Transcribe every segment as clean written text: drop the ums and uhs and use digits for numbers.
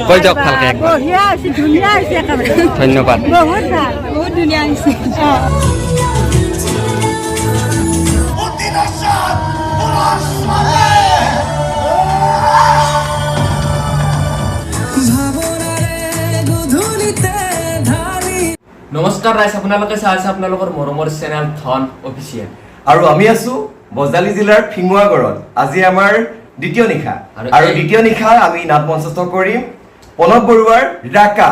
কৈ যাওক ভালকে একবাৰ। ধন্যবাদ। বহুত ধুনীয়া হৈছে। নমস্কাৰ ৰাইজ, আপোনালোকে চাই আছে আপোনালোকৰ মৰমৰ চেনেল ধন অফিচিয়েল। আৰু আমি আছো বজালী জিলাৰ ফিঙুৱাগড়ত। আজি আমাৰ দ্বিতীয় নিশা আৰু দ্বিতীয় নিশা আমি নাট মঞ্চস্থ কৰিম প্ৰণৱ বৰুৱাৰ ৰাকা।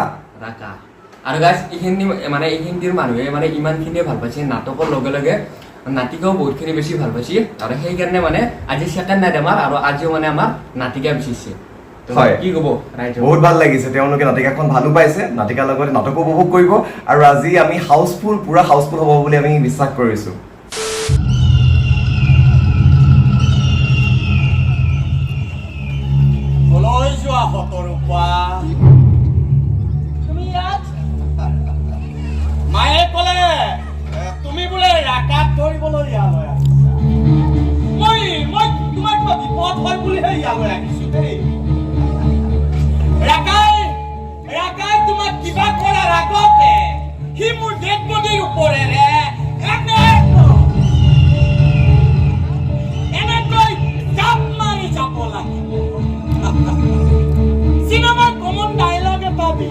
আৰু গাইজ এইখিনি মানে এইখিনিৰ মানুহে মানে ইমানখিনিয়ে ভাল পাইছে, নাটকৰ লগে লগে নাটিকাও বহুতখিনি বেছি ভাল পাইছে। আৰু সেইকাৰণে মানে আজি ছেকেণ্ড নাইট আমাৰ, আৰু আজিও মানে আমাৰ নাটিকা বিচাৰিছে। হয়, কি ক'ব ৰাইজ? বহুত ভাল লাগিছে, তেওঁলোকে নাটিকাখন ভালো পাইছে, নাটিকাৰ লগতে নাটকো উপভোগ কৰিব। আৰু আজি আমি হাউচফুল, পুৰা হাউচফুল হ'ব বুলি আমি বিশ্বাস কৰিছো। মায়ে ক'লে তুমি বোলে ৰাকাত ধৰিবলৈ ইয়ালৈ আহিছা। মই তোমাৰ কিবা বিপদ হয় বুলিহে ইয়ালৈ আহিছো দেই। ৰাকাই তোমাক কিবা কৰাৰ আগতে সি মোৰ ডেড বডিৰ ওপৰেৰে এনেকৈ জাপ মাৰি যাব লাগিব। চিনেমাৰ কমন ডাইলগ এটা দি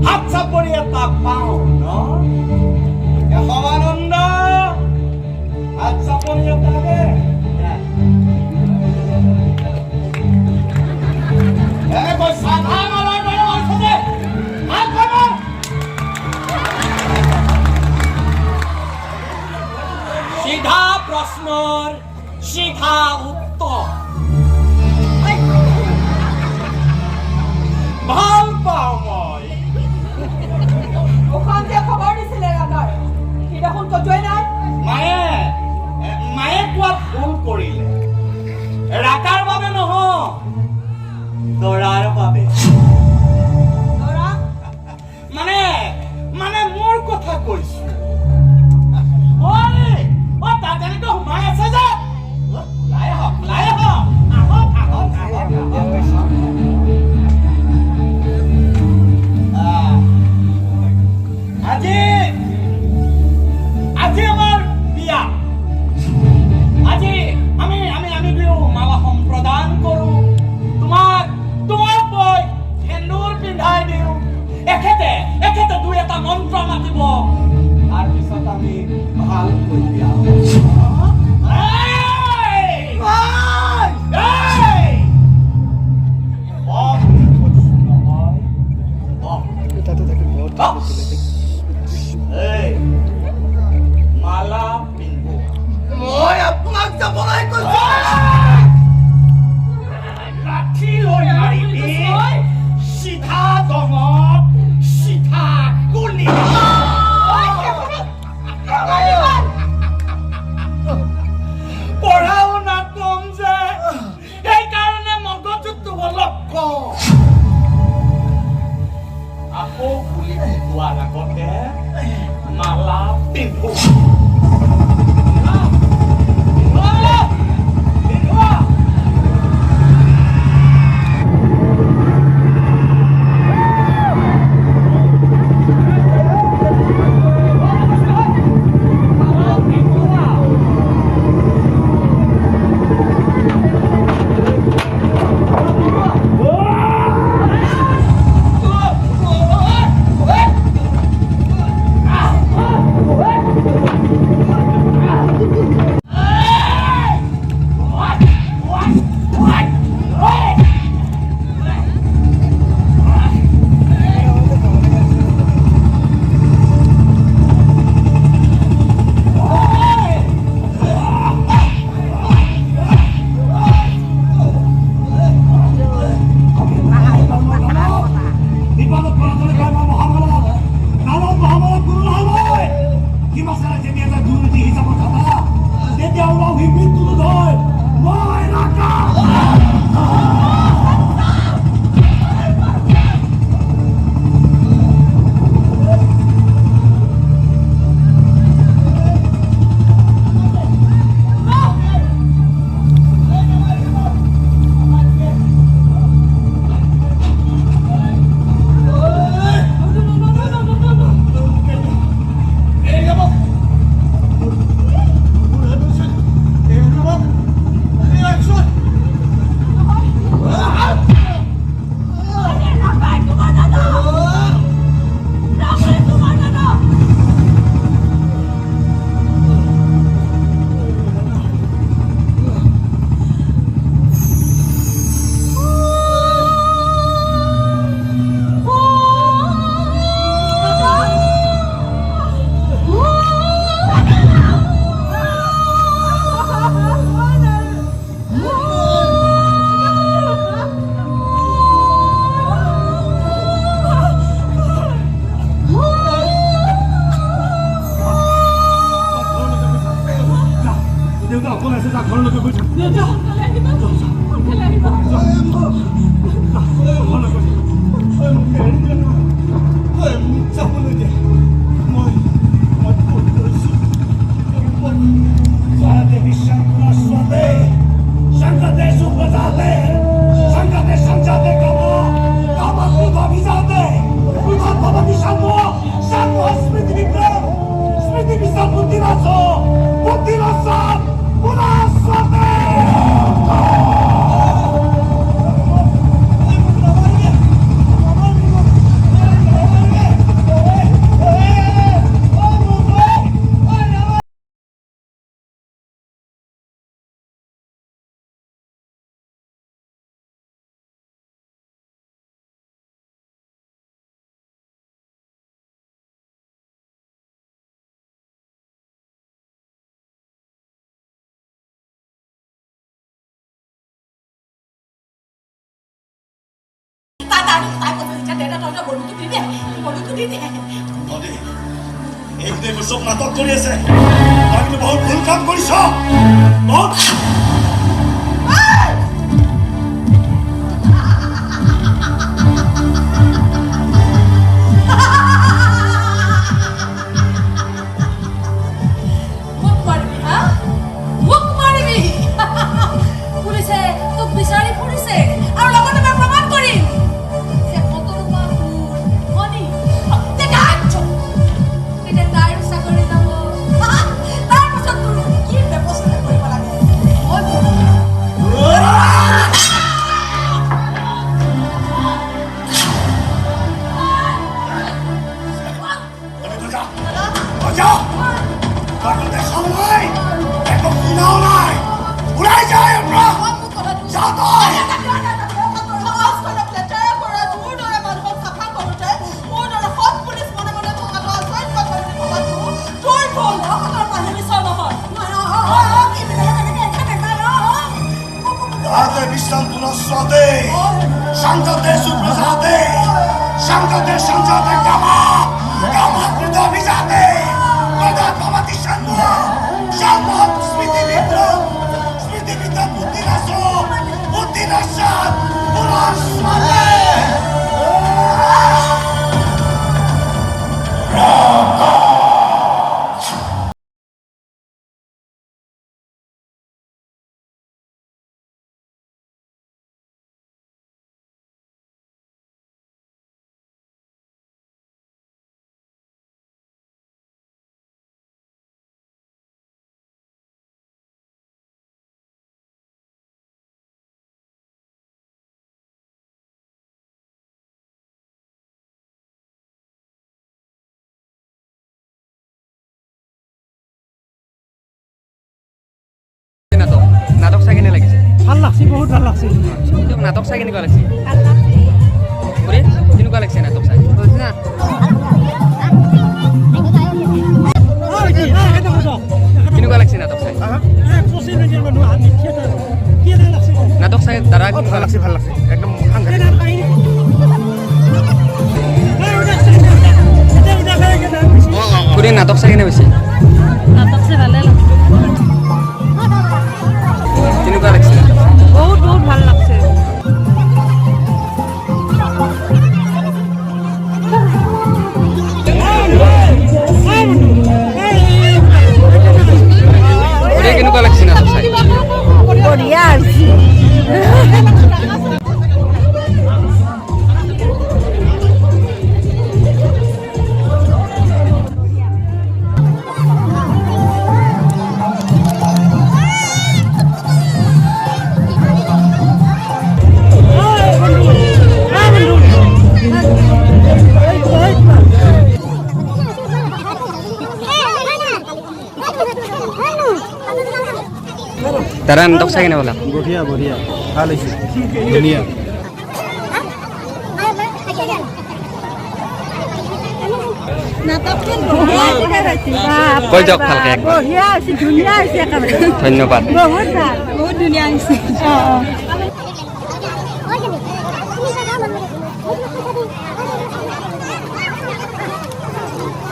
হাত চাপৰি এটা পাওঁ ন, সমানন্দ হাত চাপৰি এটা দে। এনেকৈ চাধা মাৰাৰ দৰে হৈছে যে হাত খনৰ সিধা প্ৰশ্নৰ সিধা উত্তৰ। ভাল পাওঁ মই। খবৰ দিছিলে ৰাকাৰ, সি দেখোন কটোৱাই নাই। মায়ে কোৱাত ভুল কৰিলে। ৰাকাৰ বাবে নহয়, দৰাৰ বাবে। মানে মোৰ কথা কৈছো। তাত এনেকৈ সোমাই আছে যে ওলাই আহক, ওলাই আহক, আহক আহক আহক। আজি আমাৰ বিয়া। আজি আমি দুয়ো মালা সম্প্ৰদান কৰো। তোমাক মই সেন্দুৰ পিন্ধাই দিওঁ। এখেতে দুই এটা মন্ত্ৰ মাতিব, তাৰপিছত আমি ভালকৈ বিয়া মালা পিন্ধো। মই আপোনাক যাবলৈ কৈছো। লাঠি লৈ মাৰি দি চিধা দমত চিধা গুলি। পঢ়া শুনা কম যে, সেইকাৰণে মগজুটো অলপ কম। আকৌ গুলি ফুটোৱাৰ আগতে মালা পিন্ধো। এই গোটেইবোৰ চব নাটক কৰি আছে তই কিন্তু বহুত ভুল কাম কৰিছ বহুত নাটক চাই কেনে লাগিছে ভাল লাগছে বহুত ভাল লাগছে নাটক চাই কেনেকুৱা লাগিছে কেনেকুৱা লাগিছে নাটক চাই কেনেকুৱা লাগিছে নাটক চাই নাটক চাই দাদা কেনেকুৱা লাগছে ভাল লাগছে একদম খুৰী নাটক চাই কেনে হৈছে নাটক চাই ভালে লাগছে কেনেকুৱা লাগিছে বহুত বহুত ভাল লাগছে কেনেকুৱা লাগিছে নাটক চাই বঢ়িয়া হৈছে তারা নাটক চাই কেনে বলা বঢ়িয়া বঢ়িয়া ভাল হৈছে ধুনীয়া কৈ যাওক ভালকে একবাৰ বঢ়িয়া হৈছে ধুনীয়া হৈছে একেবাৰে ধন্যবাদ বহুত ভাল বহুত ধুনীয়া হৈছে